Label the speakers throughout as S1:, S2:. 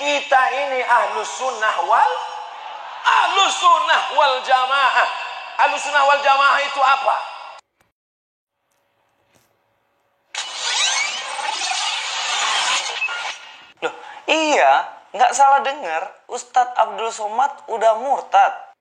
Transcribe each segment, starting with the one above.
S1: Kita ini ahlus sunnah wal jamaah. Ahlus sunnah wal jamaah itu apa?
S2: Loh, iya, nggak salah dengar. Ustadz Abdul Somad udah murtad.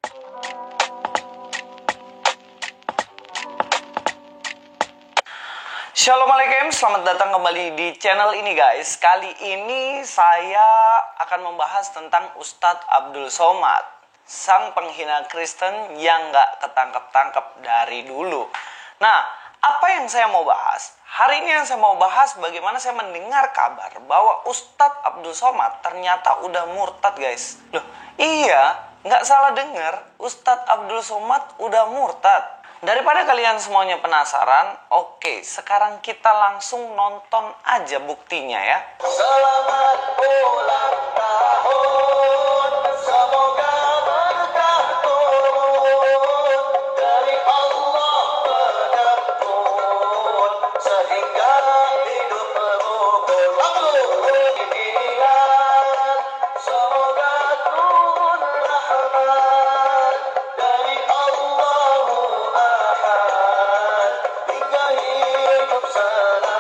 S2: Assalamualaikum, selamat datang kembali di channel ini guys. Kali ini saya akan membahas tentang Ustadz Abdul Somad, sang penghina Kristen yang nggak ketangkep-tangkep dari dulu. Nah, apa yang saya mau bahas? Hari ini yang saya mau bahas bagaimana saya mendengar kabar bahwa Ustadz Abdul Somad ternyata udah murtad guys. Loh, iya, nggak salah dengar. Ustadz Abdul Somad udah murtad. Daripada kalian semuanya penasaran, oke, sekarang kita langsung nonton aja buktinya ya.
S3: Selamat ulang tahun, semoga berkah turun dari Allah pengampun, sehingga hidup berukun. Semoga turun rahmat dari Allah Ahad, hingga hidup selamat.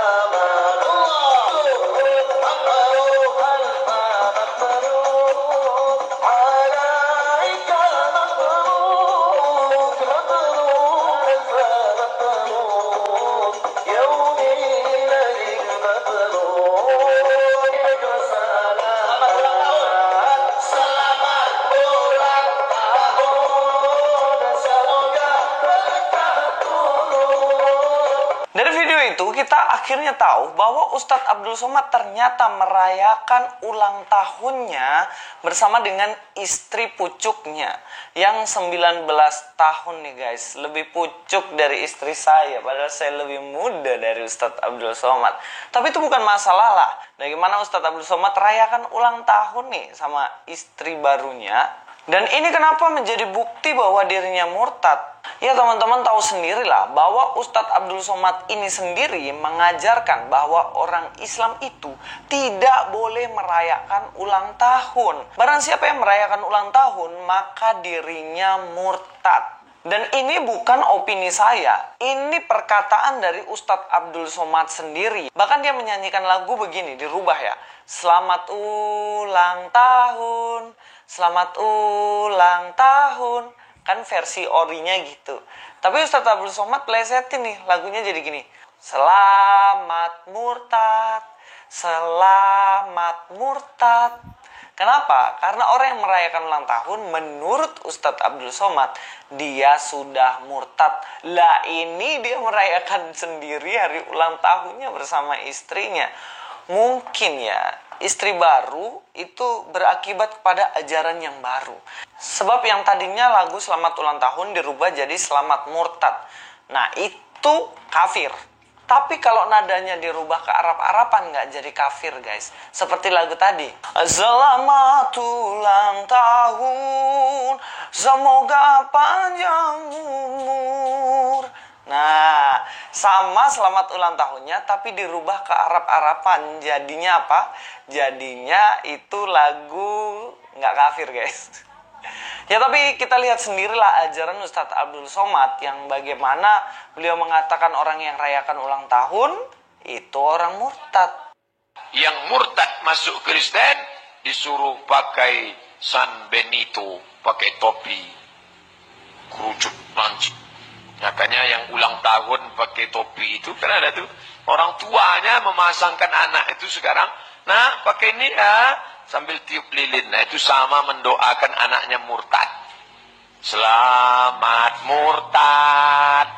S2: Dari video itu kita akhirnya tahu bahwa Ustadz Abdul Somad ternyata merayakan ulang tahunnya bersama dengan istri pucuknya yang 19 tahun nih guys. Lebih pucuk dari istri saya, padahal saya lebih muda dari Ustadz Abdul Somad. Tapi itu bukan masalah lah. Bagaimana Ustadz Abdul Somad rayakan ulang tahun nih sama istri barunya. Dan ini kenapa menjadi bukti bahwa dirinya murtad. Ya teman-teman tahu sendirilah bahwa Ustadz Abdul Somad ini sendiri mengajarkan bahwa orang Islam itu tidak boleh merayakan ulang tahun. Barang siapa yang merayakan ulang tahun, maka dirinya murtad. Dan ini bukan opini saya, ini perkataan dari Ustadz Abdul Somad sendiri. Bahkan dia menyanyikan lagu begini, dirubah ya. Selamat ulang tahun, selamat ulang tahun. Kan versi orinya gitu. Tapi Ustadz Abdul Somad plesetin nih, lagunya jadi gini. Selamat murtad, selamat murtad. Kenapa? Karena orang yang merayakan ulang tahun menurut Ustadz Abdul Somad dia sudah murtad. Lah ini dia merayakan sendiri hari ulang tahunnya bersama istrinya. Mungkin ya istri baru itu berakibat kepada ajaran yang baru. Sebab yang tadinya lagu selamat ulang tahun dirubah jadi selamat murtad. Nah itu kafir. Tapi kalau nadanya dirubah ke Arab-Araban nggak jadi kafir guys. Seperti lagu tadi. Selamat ulang tahun, semoga panjang umur. Nah, sama selamat ulang tahunnya tapi dirubah ke Arab-Araban. Jadinya apa? Jadinya itu lagu nggak kafir guys. Ya tapi kita lihat sendirilah ajaran Ustadz Abdul Somad yang bagaimana beliau mengatakan orang yang rayakan ulang tahun itu orang murtad.
S4: Yang murtad masuk Kristen disuruh pakai San Benito, pakai topi, kerucut lancip. Nyatanya yang ulang tahun pakai topi itu kan ada tuh orang tuanya memasangkan anak itu sekarang, nah pakai ini ya, sambil tiup lilin. Nah itu sama mendoakan anaknya murtad. Selamat murtad,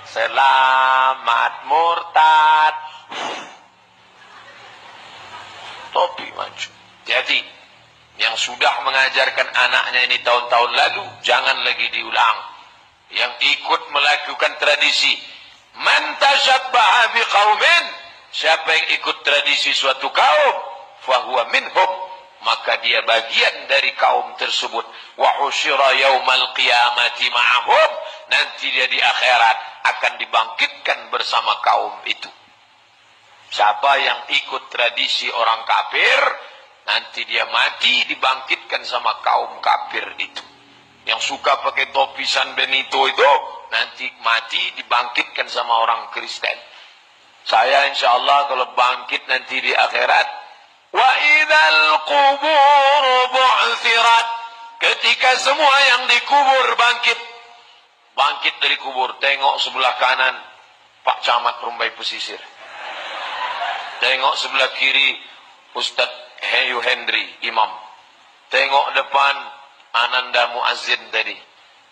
S4: selamat murtad. Topi maju. Jadi yang sudah mengajarkan anaknya ini tahun-tahun lalu jangan lagi diulang. Yang ikut melakukan tradisi, man tashabbaha biqaumin, siapa yang ikut tradisi suatu kaum, fahuwa minhum, maka dia bagian dari kaum tersebut. Wa husyira yaumal qiyamati ma'ahum, nanti dia di akhirat akan dibangkitkan bersama kaum itu. Siapa yang ikut tradisi orang kafir, Nanti dia mati dibangkitkan sama kaum kafir itu. Yang suka pakai topi San Benito itu nanti mati dibangkitkan sama orang Kristen. Saya insya Allah kalau bangkit nanti di akhirat, wa idzal qubur bu'thirat, ketika semua yang dikubur bangkit dari kubur, tengok sebelah kanan Pak Camat Rumbai Pesisir, tengok sebelah kiri Ustadz Heyu Hendri Imam, tengok depan Ananda Muazzin tadi,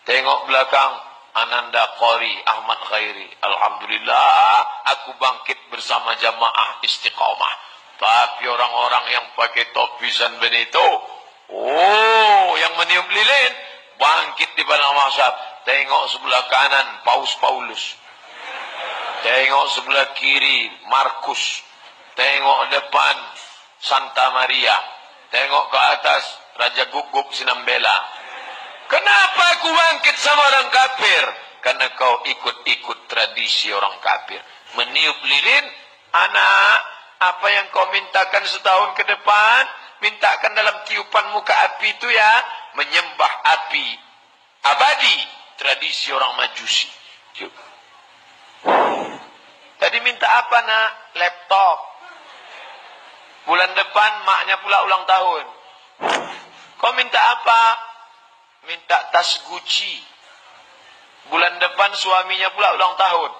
S4: tengok belakang Ananda Qori Ahmad Khairi. Alhamdulillah aku bangkit bersama jamaah istiqamah. Tapi orang-orang yang pakai topi San Benito, yang meniup lilin, bangkit di padang mahsyar. Tengok sebelah kanan Paus Paulus, tengok sebelah kiri Markus, tengok depan Santa Maria, tengok ke atas Raja Guguk Sinambela. Kenapa aku bangkit sama orang kafir? Karena kau ikut-ikut tradisi orang kafir. Meniup lilin, anak, apa yang kau mintakan setahun ke depan, mintakan dalam tiupan muka api itu ya, menyembah api abadi, tradisi orang Majusi. Tadi minta apa nak? Laptop. Bulan depan maknya pula ulang tahun. Kau minta apa? Minta tas Gucci. Bulan depan suaminya pula ulang tahun.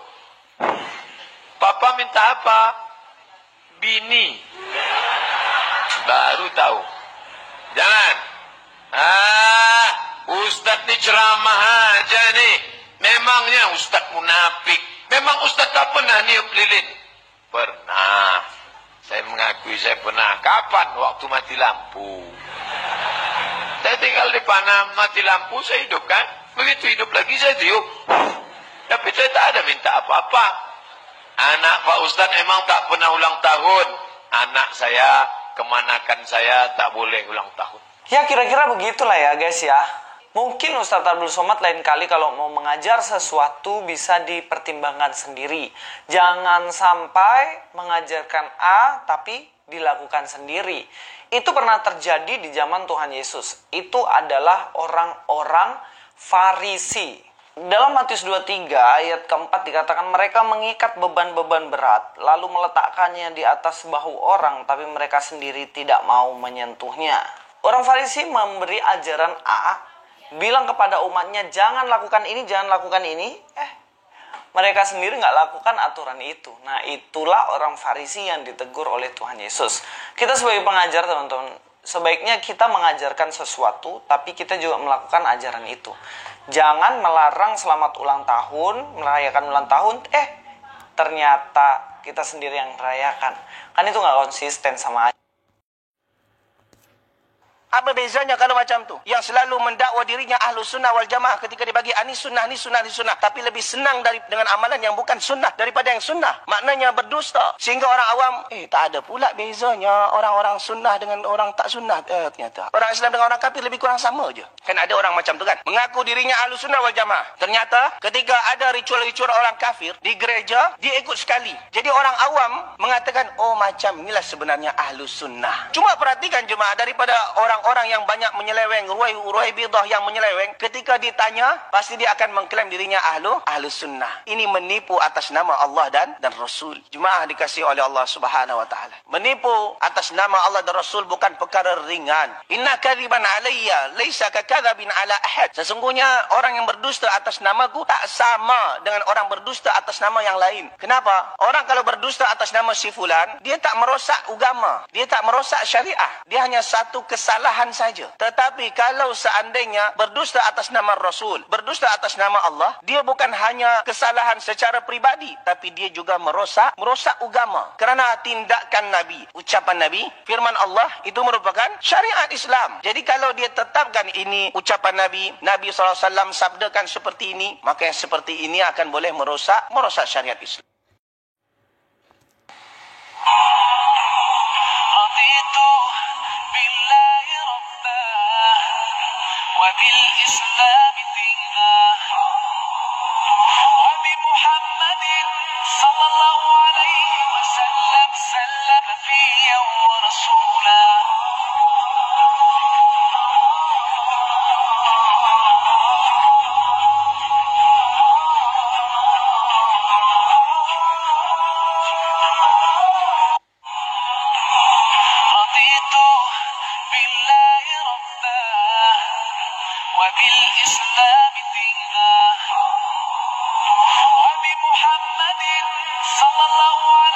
S4: Papa minta apa? Bini. Baru tahu. Jangan. Ustadz ni ceramah aja nih. Memangnya Ustadz munafik. Memang Ustadz tak pernah niup lilin? Pernah. Saya mengakui saya pernah. Kapan? Waktu mati lampu. Saya tinggal di Panama, mati lampu, saya hidup kan. Begitu hidup lagi saya tiup. Tapi saya tak ada minta apa-apa. Anak Pak Ustadz emang tak pernah ulang tahun. Anak saya, kemanakan saya tak boleh ulang tahun.
S2: Ya kira-kira begitulah ya guys ya. Mungkin Ustadz Abdul Somad lain kali kalau mau mengajar sesuatu bisa dipertimbangkan sendiri. Jangan sampai mengajarkan A tapi dilakukan sendiri. Itu pernah terjadi di zaman Tuhan Yesus. Itu adalah orang-orang Farisi. Dalam Matius 23 ayat keempat dikatakan mereka mengikat beban-beban berat lalu meletakkannya di atas bahu orang tapi mereka sendiri tidak mau menyentuhnya. Orang Farisi memberi ajaran A, bilang kepada umatnya jangan lakukan ini, jangan lakukan ini. Mereka sendiri nggak lakukan aturan itu. Nah itulah orang Farisi yang ditegur oleh Tuhan Yesus. Kita sebagai pengajar teman-teman, sebaiknya kita mengajarkan sesuatu tapi kita juga melakukan ajaran itu. Jangan melarang selamat ulang tahun, merayakan ulang tahun, ternyata kita sendiri yang merayakan. Kan itu nggak konsisten sama aja.
S5: Apa bezanya kalau macam tu? Yang selalu mendakwa dirinya ahlu sunnah wal jamaah ketika dibagi ni sunnah, ni sunnah, ni sunnah. Tapi lebih senang dengan amalan yang bukan sunnah daripada yang sunnah. Maknanya berdusta. Sehingga orang awam, tak ada pula bezanya orang-orang sunnah dengan orang tak sunnah. Ternyata orang Islam dengan orang kafir lebih kurang sama je. Kan ada orang macam tu kan. Mengaku dirinya ahlu sunnah wal jamaah. Ternyata ketika ada ritual-ritual orang kafir di gereja, dia ikut sekali. Jadi orang awam mengatakan, oh macam inilah sebenarnya ahlu sunnah. Cuma perhatikan jemaah, daripada orang yang banyak menyeleweng, ruai bidah yang menyeleweng, ketika ditanya pasti dia akan mengklaim dirinya ahlu sunnah. Ini menipu atas nama Allah dan Rasul. Jemaah dikasihi oleh Allah Subhanahu wa taala. Menipu atas nama Allah dan Rasul bukan perkara ringan. Inna kadziban alayya laisa kakadzabin ala ahad. Sesungguhnya orang yang berdusta atas namaku tak sama dengan orang berdusta atas nama yang lain. Kenapa? Orang kalau berdusta atas nama si fulan, dia tak merosak agama, dia tak merosak syariah. Dia hanya satu kesalahan saja. Tetapi kalau seandainya berdusta atas nama Rasul, berdusta atas nama Allah, dia bukan hanya kesalahan secara pribadi, tapi dia juga merosak agama. Kerana tindakan Nabi, ucapan Nabi, firman Allah itu merupakan syariat Islam. Jadi kalau dia tetapkan ini ucapan Nabi SAW sabdakan seperti ini, maka yang seperti ini akan boleh merosak syariat Islam.
S6: وبالإسلام دينا وبمحمد صلى الله عليه وسلم سلم نبيا ورسولا وبالإسلام فيها وبمحمد صلى الله عليه